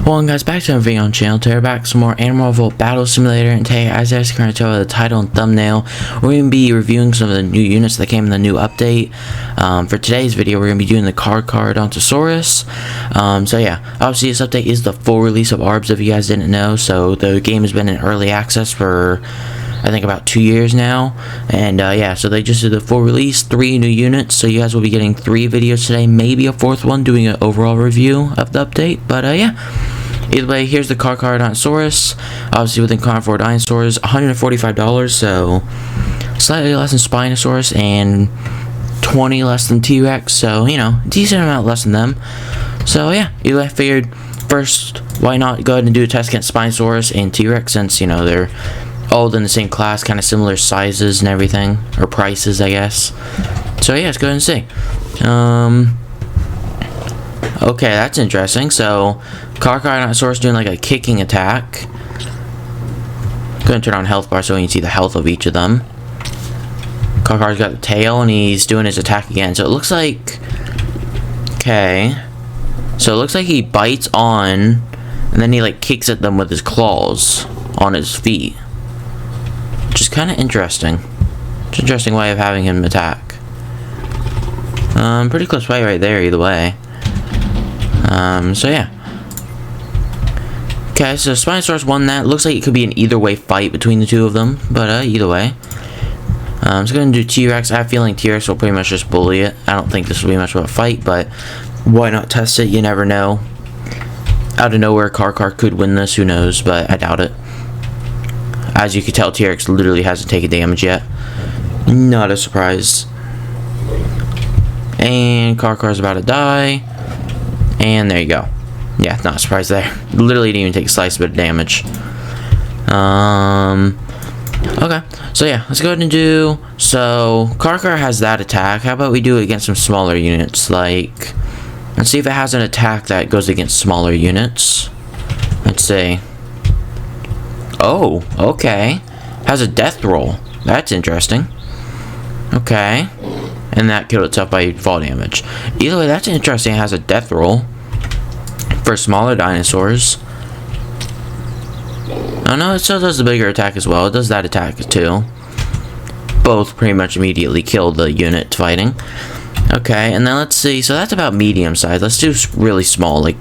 Well, guys, back to our video on channel. Today we're back some more Revolt Battle Simulator, and today, as you can tell by the title and thumbnail, we're going to be reviewing some of the new units that came in the new update. For today's video, we're going to be doing the Carcharodantosaurus. So yeah, obviously this update is the full release of ARBS, if you guys didn't know. So the game has been in early access for, I think, about 2 years now, and yeah, so they just did the full release, 3 new units, so you guys will be getting 3 videos today, maybe a 4th one doing an overall review of the update. But yeah, either way, here's the Carcharodantosaurus, obviously within Carnorvore dinosaurs, $145, so slightly less than Spinosaurus and 20 less than T-Rex, so, you know, decent amount less than them. So yeah, either way, I figured first, why not go ahead and do a test against Spinosaurus and T-Rex, since, you know, they're all in the same class, kind of similar sizes and everything, or prices, I guess. So yeah, let's go ahead and see. Okay, that's interesting. So Carcharodantosaurus doing like a kicking attack. Going to turn on health bar so you can see the health of each of them. Carchar's got the tail and he's doing his attack again. So it looks like, okay, so it looks like he bites on and then he like kicks at them with his claws on his feet. Which is kind of interesting. It's an interesting way of having him attack. Pretty close fight right there, either way. So yeah. Okay, so Spinosaurus won that. Looks like it could be an either way fight between the two of them, but either way. So going to do T-Rex. I have a feeling T-Rex will pretty much just bully it. I don't think this will be much of a fight, but why not test it? You never know. Out of nowhere, Carchar could win this. Who knows? But I doubt it. As you can tell, T-Rex literally hasn't taken damage yet. Not a surprise. And Carchar's about to die. And there you go. Yeah, not a surprise there. Literally didn't even take a slice bit of damage. Okay. So yeah, let's go ahead and do... So, Carchar has that attack. How about we do it against some smaller units? Like, let's see if it has an attack that goes against smaller units. Let's see. Oh, okay. Has a death roll. That's interesting. Okay. And that killed itself by fall damage. Either way, that's interesting. It has a death roll for smaller dinosaurs. Oh no, it still does the bigger attack as well. It does that attack too. Both pretty much immediately kill the unit fighting. Okay, and then let's see. So that's about medium size. Let's do really small, like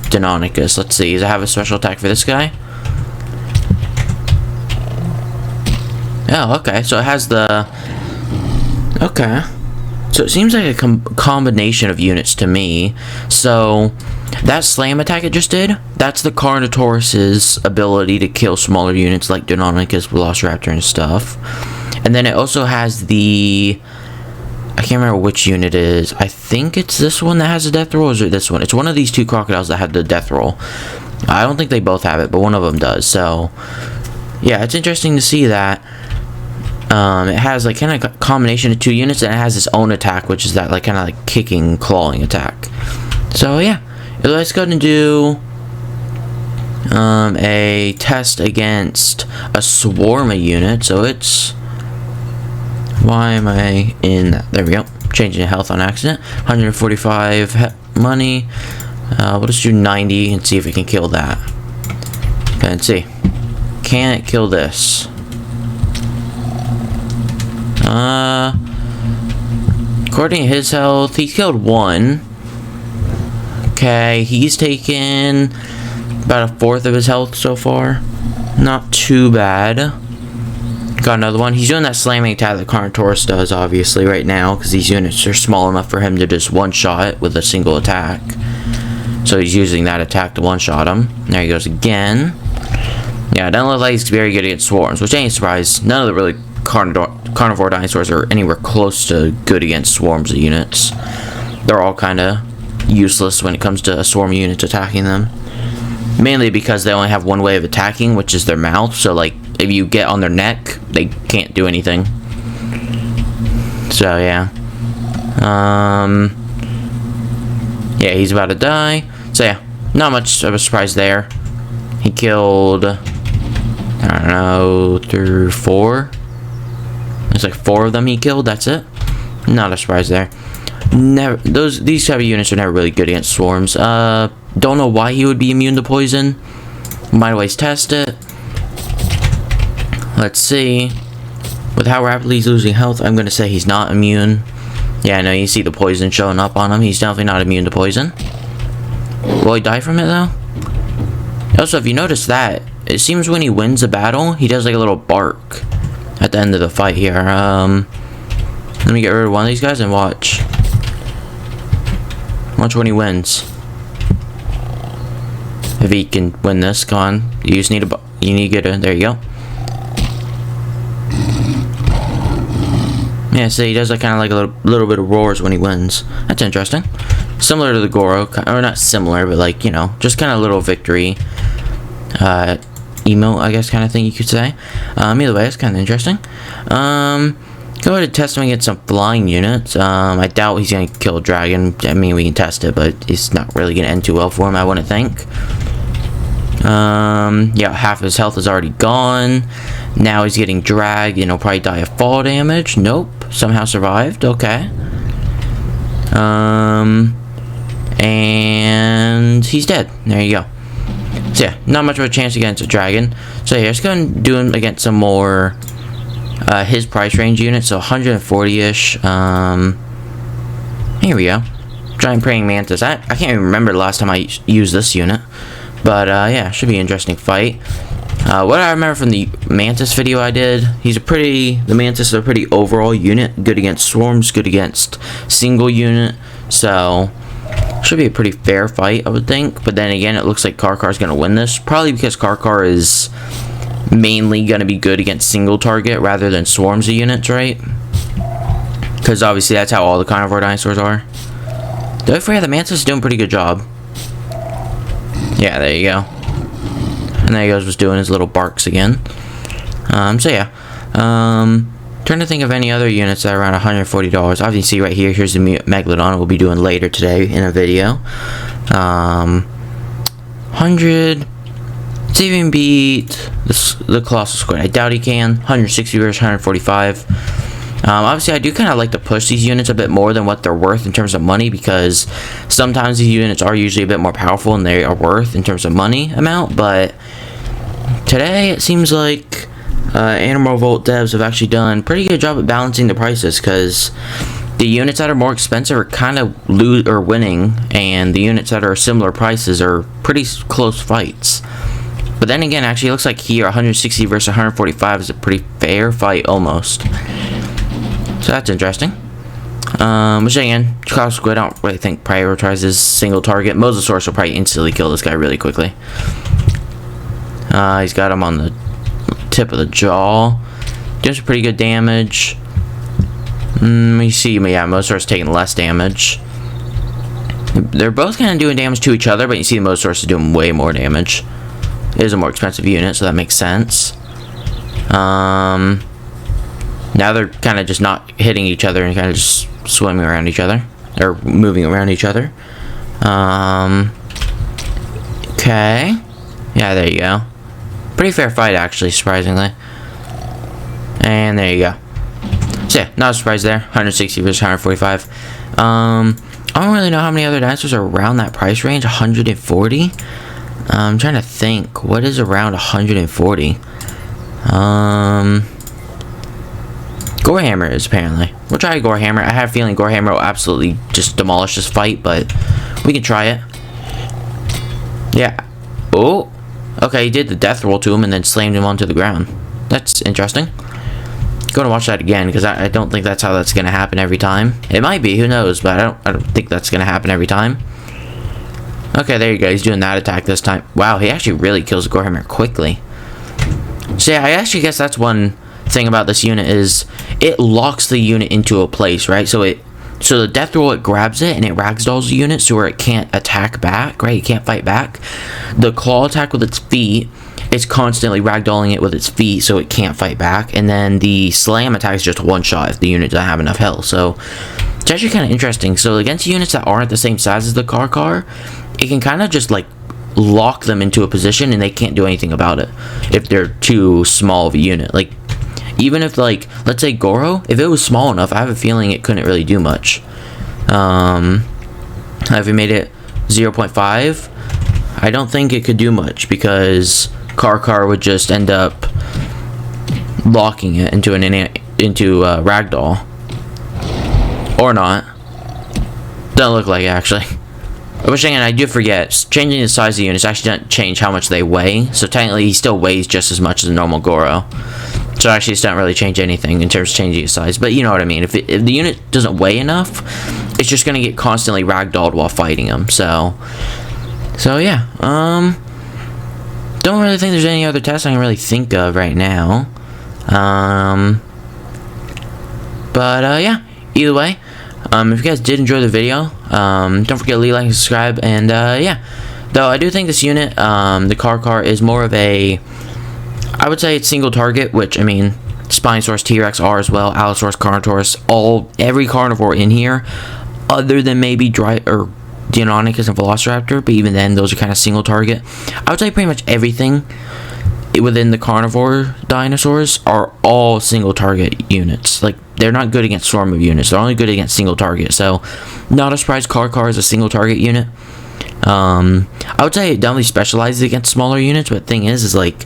Deinonychus. Let's see. Does it have a special attack for this guy? Oh, okay, so it has the... Okay. So it seems like a combination of units to me. So, that slam attack it just did, that's the Carnotaurus's ability to kill smaller units like Deinonychus, Velociraptor, and stuff. And then it also has the... I can't remember which unit it is. I think it's this one that has a death roll, or is it this one? It's one of these two crocodiles that have the death roll. I don't think they both have it, but one of them does. So, yeah, it's interesting to see that. It has like kind of a combination of 2 units, and it has its own attack, which is that like kind of like kicking, clawing attack. So yeah, let's go ahead and do a test against a swarm of unit. So it's, why am I in that? There we go. Changing health on accident. 145 money. We'll just do 90 and see if we can kill that. Okay, let's see. Can it kill this? According to his health, he killed 1. Okay, he's taken about a 1/4 of his health so far. Not too bad. Got another one. He's doing that slamming attack that Carnotaurus does, obviously, right now, because these units are small enough for him to just one-shot it with a single attack. So he's using that attack to one-shot him. There he goes again. Yeah, it doesn't look like he's very good against swarms, which ain't a surprise. None of the really carnivore dinosaurs are anywhere close to good against swarms of units. They're all kind of useless when it comes to a swarm of units attacking them. Mainly because they only have one way of attacking, which is their mouth. So, like, if you get on their neck, they can't do anything. So, yeah. Yeah, he's about to die. So, yeah, not much of a surprise there. He killed, I don't know, 3 or 4. There's like 4 of them he killed, that's it. Not a surprise there. These type of units are never really good against swarms. Don't know why he would be immune to poison. Might always test it. Let's see. With how rapidly he's losing health, I'm going to say he's not immune. Yeah, I know, you see the poison showing up on him. He's definitely not immune to poison. Will he die from it, though? Also, if you notice that, it seems when he wins a battle, he does like a little bark at the end of the fight here. Let me get rid of one of these guys and watch. Watch when he wins. If he can win this, come on. You just need you need to get it. There you go. Yeah, so he does like kind of like a little bit of roars when he wins. That's interesting. Similar to the Goro, or not similar, but like, you know, just kind of a little victory emote, I guess, kind of thing you could say. Either way, it's kind of interesting. Go ahead and test him against some flying units. I doubt he's gonna kill a dragon. I mean, we can test it, but it's not really gonna end too well for him, I wouldn't think. Yeah, half of his health is already gone. Now he's getting dragged, and he'll probably die of fall damage. Nope, somehow survived. Okay. And he's dead. There you go. So yeah, not much of a chance against a dragon. So yeah, let's go and do him against some more his price range units. So 140-ish. Here we go. Giant praying mantis. I can't even remember the last time I used this unit. But yeah, should be an interesting fight. What I remember from the mantis video I did, the mantis is a pretty overall unit. Good against swarms, good against single unit. So should be a pretty fair fight, I would think. But then again, it looks like Carchar's going to win this. Probably because Carchar is mainly going to be good against single target rather than swarms of units, right? Because obviously that's how all the carnivore dinosaurs are. Though if we have the mantis is doing a pretty good job. Yeah, there you go. And there he goes, just doing his little barks again. So yeah. Trying to think of any other units that are around $140. Obviously, right here, here's the Megalodon we'll be doing later today in a video. 100. Let's even beat the Colossal Squid. I doubt he can. 160 versus 145. Obviously, I do kind of like to push these units a bit more than what they're worth in terms of money, because sometimes these units are usually a bit more powerful than they are worth in terms of money amount. But today, it seems like Revolt devs have actually done a pretty good job at balancing the prices, because the units that are more expensive are kind of winning, and the units that are similar prices are pretty close fights. But then again, actually, it looks like here 160 versus 145 is a pretty fair fight almost. So that's interesting. Which again, Colossal Squid, I don't really think prioritizes single target. Mosasaurus will probably instantly kill this guy really quickly. He's got him on the tip of the jaw. Doing some pretty good damage. You see, yeah, Mosasaurus taking less damage. They're both kind of doing damage to each other, but you see the Mosasaurus is doing way more damage. It is a more expensive unit, so that makes sense. Now they're kind of just not hitting each other and kind of just swimming around each other. Or moving around each other. Okay. Yeah, there you go. Pretty fair fight, actually, surprisingly. And there you go. So yeah, not a surprise there. 160 versus 145. I don't really know how many other dinosaurs are around that price range. 140? I'm trying to think. What is around 140? Gorehammer is apparently. We'll try Gorehammer. I have a feeling Gorehammer will absolutely just demolish this fight, but we can try it. Yeah. Oh. Okay, he did the death roll to him and then slammed him onto the ground. That's interesting. Go to watch that again, because I don't think that's how that's going to happen every time. It might be, who knows, but I don't think that's going to happen every time. Okay, there you go. He's doing that attack this time. Wow, he actually really kills the Gorehammer quickly. So yeah, I actually guess that's one thing about this unit is it locks the unit into a place, right? So the death roll, it grabs it and it ragdolls the unit so where it can't attack back, right? It can't fight back. The claw attack with its feet, it's constantly ragdolling it with its feet so it can't fight back. And then the slam attack is just one shot if the unit doesn't have enough health. So it's actually kind of interesting. So against units that aren't the same size as the Carchar, it can kind of just like lock them into a position and they can't do anything about it if they're too small of a unit. Like, even if, like, let's say Goro, if it was small enough, I have a feeling it couldn't really do much. If we made it 0.5, I don't think it could do much because Carchar would just end up locking it into ragdoll. Or not. Doesn't look like it, actually. Which again, I do forget, changing the size of the units actually doesn't change how much they weigh, so technically he still weighs just as much as a normal Goro. So actually it doesn't really change anything in terms of changing its size, but you know what I mean. If the unit doesn't weigh enough, it's just going to get constantly ragdolled while fighting him, so yeah. Don't really think there's any other tests I can really think of right now. Yeah, either way, if you guys did enjoy the video, don't forget to leave, like, and subscribe, and yeah. Though I do think this unit, the Carchar, is more of a, I would say it's single target, which, I mean, Spinosaurus, T-Rex are as well, Allosaurus, Carnotaurus, every carnivore in here, other than maybe Deinonychus and Velociraptor, but even then, those are kind of single target. I would say pretty much everything within the carnivore dinosaurs are all single target units. Like, they're not good against swarm of units. They're only good against single target. So, not a surprise Carchar is a single target unit. I would say it definitely specializes against smaller units, but the thing is like,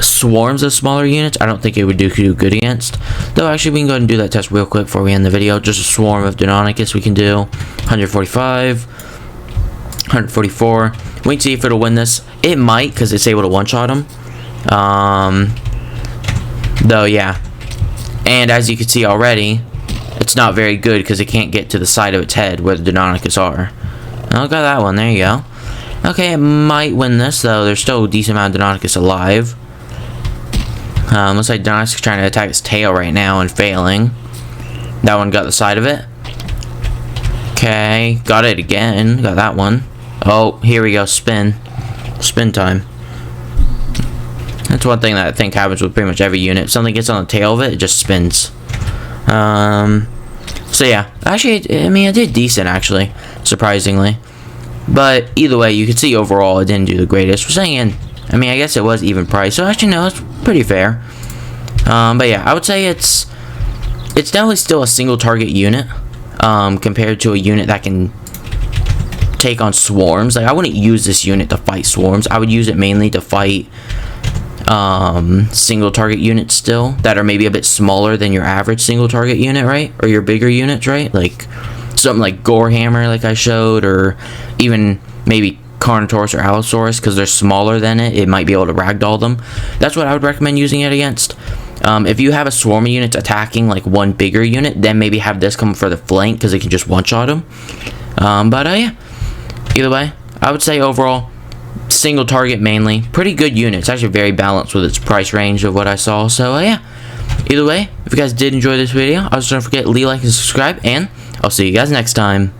swarms of smaller units, I don't think it would do good against. Though, actually, we can go ahead and do that test real quick before we end the video. Just a swarm of Deinonychus we can do. 145. 144. We can see if it'll win this. It might, because it's able to one-shot him. Though, yeah. And as you can see already, it's not very good because it can't get to the side of its head where the Deinonychus are. Oh, got that one. There you go. Okay, it might win this, though. There's still a decent amount of Deinonychus alive. Looks like Deinonychus is trying to attack its tail right now and failing. That one got the side of it. Okay, got it again. Got that one. Oh, here we go. Spin. Spin time. That's one thing that I think happens with pretty much every unit. If something gets on the tail of it, it just spins. So yeah. Actually, I mean, it did decent, actually. Surprisingly. But either way, you can see overall it didn't do the greatest. We're saying, I mean, I guess it was even price. So actually, no, it's pretty fair. But yeah, I would say it's definitely still a single target unit. Compared to a unit that can take on swarms. Like, I wouldn't use this unit to fight swarms. I would use it mainly to fight single target units still that are maybe a bit smaller than your average single target unit, right? Or your bigger units, right? Like something like Gorehammer, like I showed, or even maybe Carnotaurus or Allosaurus, because they're smaller than it. It might be able to ragdoll them. That's what I would recommend using it against. If you have a swarm of units attacking like one bigger unit, then maybe have this come for the flank because it can just one-shot them. Yeah. Either way, I would say overall, single target mainly. Pretty good unit. It's actually very balanced with its price range of what I saw. So, yeah. Either way, if you guys did enjoy this video, don't forget to leave, like, and subscribe, and I'll see you guys next time.